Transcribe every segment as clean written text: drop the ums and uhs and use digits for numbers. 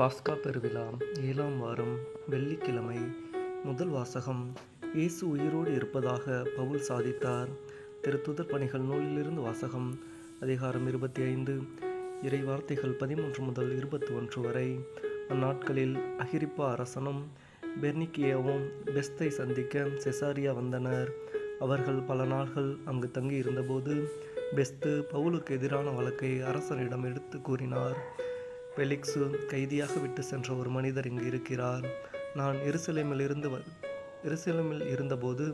பாஸ்கா பெருவிழா 7ஆம் வாரம் வெள்ளிக்கிழமை. முதல் வாசகம். இயேசு உயிரோடு இருப்பதாக பவுல் சாதித்தார். திருத்துதர் பணிகள் நூலிலிருந்து வாசகம். அதிகாரம் 25. இறை வார்த்தைகள் 13 முதல் 21 வரை. அந்நாட்களில் அகிரிப்பா அரசனும் பெர்னிக்கியாவும் பெஸ்தை சந்திக்க செசாரியா வந்தனர். அவர்கள் பல நாள்கள் அங்கு தங்கி இருந்தபோது பெஸ்து பவுலுக்கு எதிரான வழக்கை அரசனிடம் எடுத்து கூறினார். பெலிக்ஸு கைதியாக விட்டு சென்ற ஒரு மனிதர் இங்கு இருக்கிறார். நான் எருசலேமில் இருந்தபோது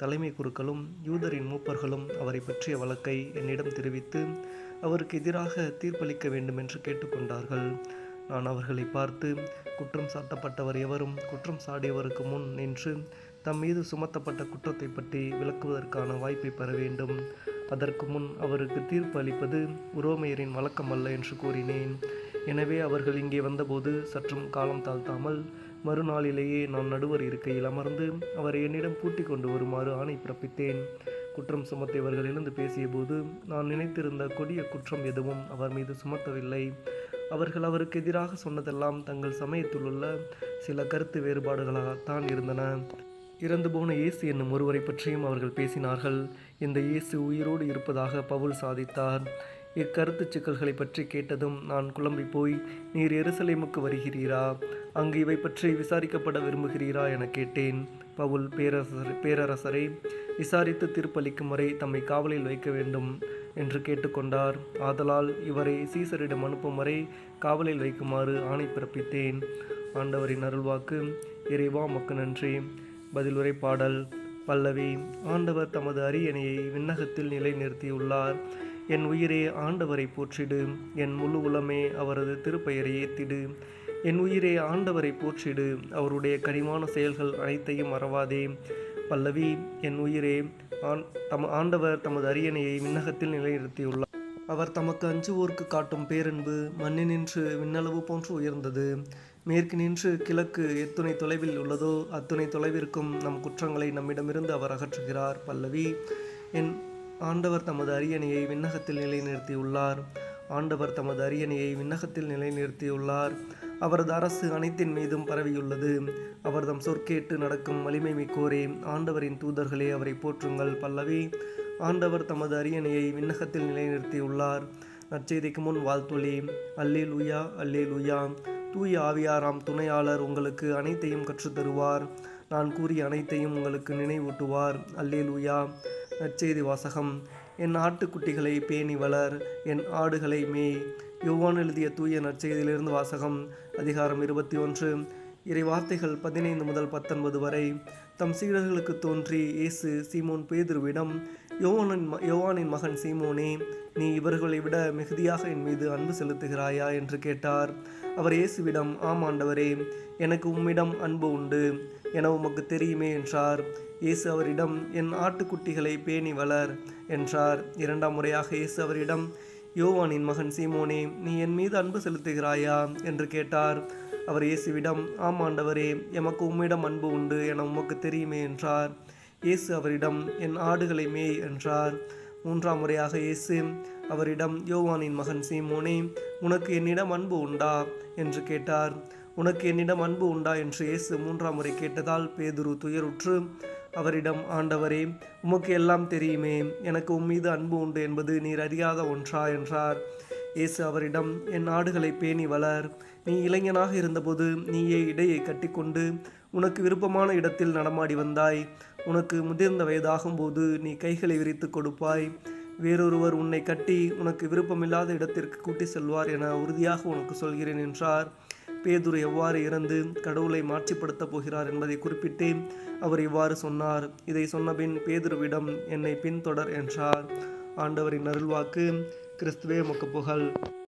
தலைமை குருக்களும் யூதரின் மூப்பர்களும் அவரை பற்றிய வழக்கை என்னிடம் தெரிவித்து அவருக்கு எதிராக தீர்ப்பளிக்க வேண்டும் என்று கேட்டுக்கொண்டார்கள். நான் அவர்களை பார்த்து, குற்றம் சாட்டப்பட்டவர் எவரும் குற்றம் சாடியவருக்கு முன் நின்று தம் மீது சுமத்தப்பட்ட குற்றத்தை பற்றி விளக்குவதற்கான வாய்ப்பை பெற வேண்டும். அதற்கு முன் அவருக்கு தீர்ப்பு அளிப்பது உரோமையரின் வழக்கமல்ல என்று கூறினேன். எனவே அவர்கள் இங்கே வந்தபோது சற்றும் காலம் தாழ்த்தாமல் மறுநாளிலேயே நான் நடுவர் இருக்கையில் அமர்ந்து அவரை என்னிடம் பூட்டிக் கொண்டு வருமாறு ஆணை பிறப்பித்தேன். குற்றம் சுமத்தியவர்கள் எழுந்து பேசியபோது நான் நினைத்திருந்த கொடிய குற்றம் எதுவும் அவர் மீது சுமத்தவில்லை. அவர்கள் அவருக்கு எதிராக சொன்னதெல்லாம் தங்கள் சமயத்தில் உள்ள சில கருத்து வேறுபாடுகளாகத்தான் இருந்தன. இறந்து போன இயேசு என்னும் ஒருவரை பற்றியும் அவர்கள் பேசினார்கள். இந்த இயேசு உயிரோடு இருப்பதாக பவுல் சாதித்தார். இக்கருத்து சிக்கல்களை பற்றி கேட்டதும் நான் குழம்பி போய், நீர் எருசலேமுக்கு வருகிறீரா? அங்கு இவை பற்றி விசாரிக்கப்பட விரும்புகிறீரா என கேட்டேன். பவுல் பேரரசரை விசாரித்து தீர்ப்பளிக்கும் வரை தம்மை காவலில் வைக்க வேண்டும் என்று கேட்டுக்கொண்டார். ஆதலால் இவரை சீசரிடம் அனுப்பும் வரை காவலில் வைக்குமாறு ஆணை பிறப்பித்தேன். ஆண்டவரின் அருள்வாக்கு. இறைவா உமக்கு நன்றி. பதிலுரை பாடல். பல்லவி. ஆண்டவர் தமது அரியணையை விண்ணகத்தில் நிலைநிறுத்தியுள்ளார். என் உயிரே ஆண்டவரை போற்றிடு. என் முழு உளமே அவரது திருப்பெயரை ஏத்திடு. என் உயிரே ஆண்டவரை போற்றிடு. அவருடைய கனிவான செயல்கள் அனைத்தையும் மறவாதே. பல்லவி. என் உயிரே ஆண்டவர் தமது அரியணையை விண்ணகத்தில் நிலைநிறுத்தியுள்ளார். அவர் தமக்கு அஞ்சுவோர்க்கு காட்டும் பேரன்பு மண்ணினின்று விண்ணளவு போன்று உயர்ந்தது. மேற்கு நின்று கிழக்கு எத்துணை தொலைவில் உள்ளதோ அத்துணை தொலைவிற்கும் நம் குற்றங்களை நம்மிடமிருந்து அவர் அகற்றுகிறார். பல்லவி. என் ஆண்டவர் தமது அரியணையை விண்ணகத்தில் நிலைநிறுத்தியுள்ளார். ஆண்டவர் தமது அரியணையை விண்ணகத்தில் நிலைநிறுத்தியுள்ளார். அவரது அரசு அனைத்தின் மீதும் பரவியுள்ளது. அவர் தம் சொற்கேட்டு நடக்கும் வலிமை மிக்கோரே, ஆண்டவரின் தூதர்களே, அவரை போற்றுங்கள். பல்லவி. ஆண்டவர் தமது அரியணையை விண்ணகத்தில் நிலைநிறுத்தியுள்ளார். நற்செய்திக்கு முன் வாழ்த்தொலி. அல்லேலூயா, அல்லேலூயா. தூய ஆவியாராம் துணையாளர் உங்களுக்கு அனைத்தையும் கற்றுத்தருவார். நான் கூறிய அனைத்தையும் உங்களுக்கு நினைவூட்டுவார். அல்லேலூயா. நற்செய்தி வாசகம். என் ஆட்டுக்குட்டிகளை பேணி வளர், என் ஆடுகளை மேய். யோவான் எழுதிய தூய நற்செய்தியிலிருந்து வாசகம். அதிகாரம் 21. இறை வார்த்தைகள் 15 முதல் 19 வரை. தம் சீடர்களுக்கு தோன்றி இயேசு சீமோன் பேதுருவிடம், யோவானின் மகன் சீமோனே, நீ இவர்களை விட மிகுதியாக என் மீது அன்பு செலுத்துகிறாயா என்று கேட்டார். அவர் இயேசுவிடம், ஆம் ஆண்டவரே, எனக்கு உம்மிடம் அன்பு உண்டு என உமக்கு தெரியுமே என்றார். இயேசு அவரிடம், என் ஆட்டுக்குட்டிகளை பேணி வளர் என்றார். 2ஆம் முறையாக இயேசு அவரிடம், யோவானின் மகன் சீமோனே, நீ என் மீது அன்பு செலுத்துகிறாயா என்று கேட்டார். அவர் இயேசுவிடம், ஆம் ஆண்டவரே, எமக்கு உம்மிடம் அன்பு உண்டு என உமக்கு தெரியுமே என்றார். இயேசு அவரிடம், என் ஆடுகளை மேய் என்றார். 3ஆம் முறையாக இயேசு அவரிடம், யோவானின் மகன் சீமோனே, உனக்கு என்னிடம் அன்பு உண்டா என்று கேட்டார். உனக்கு என்னிடம் அன்பு உண்டா என்று இயேசு 3ஆம் முறை கேட்டதால் பேதுரு துயருற்று அவரிடம், ஆண்டவரே, உமக்கு எல்லாம் தெரியுமே, எனக்கு உம்மீது அன்பு உண்டு என்பது நீர் அறியாத ஒன்றா என்றார். இயேசு அவரிடம், என் ஆடுகளை பேணி வளர். நீ இளைஞனாக இருந்தபோது நீயே இடையை கட்டிக்கொண்டு உனக்கு விருப்பமான இடத்தில் நடமாடி வந்தாய். உனக்கு முதிர்ந்த வயதாகும் போது நீ கைகளை விரித்து கொடுப்பாய். வேறொருவர் உன்னை கட்டி உனக்கு விருப்பமில்லாத இடத்திற்கு கூட்டி செல்வார் என உறுதியாக உனக்கு சொல்கிறேன் என்றார். பேதுரு எவ்வாறு இறந்து கடவுளை மாட்சிப்படுத்தப் போகிறார் என்பதை குறிப்பிட்டு அவர் இவ்வாறு சொன்னார். இதை சொன்னபின் பேதுருவிடம், என்னை பின்தொடர் என்றார். ஆண்டவரின் அருள்வாக்கு. கிறிஸ்துவே உமக்கு புகழ்.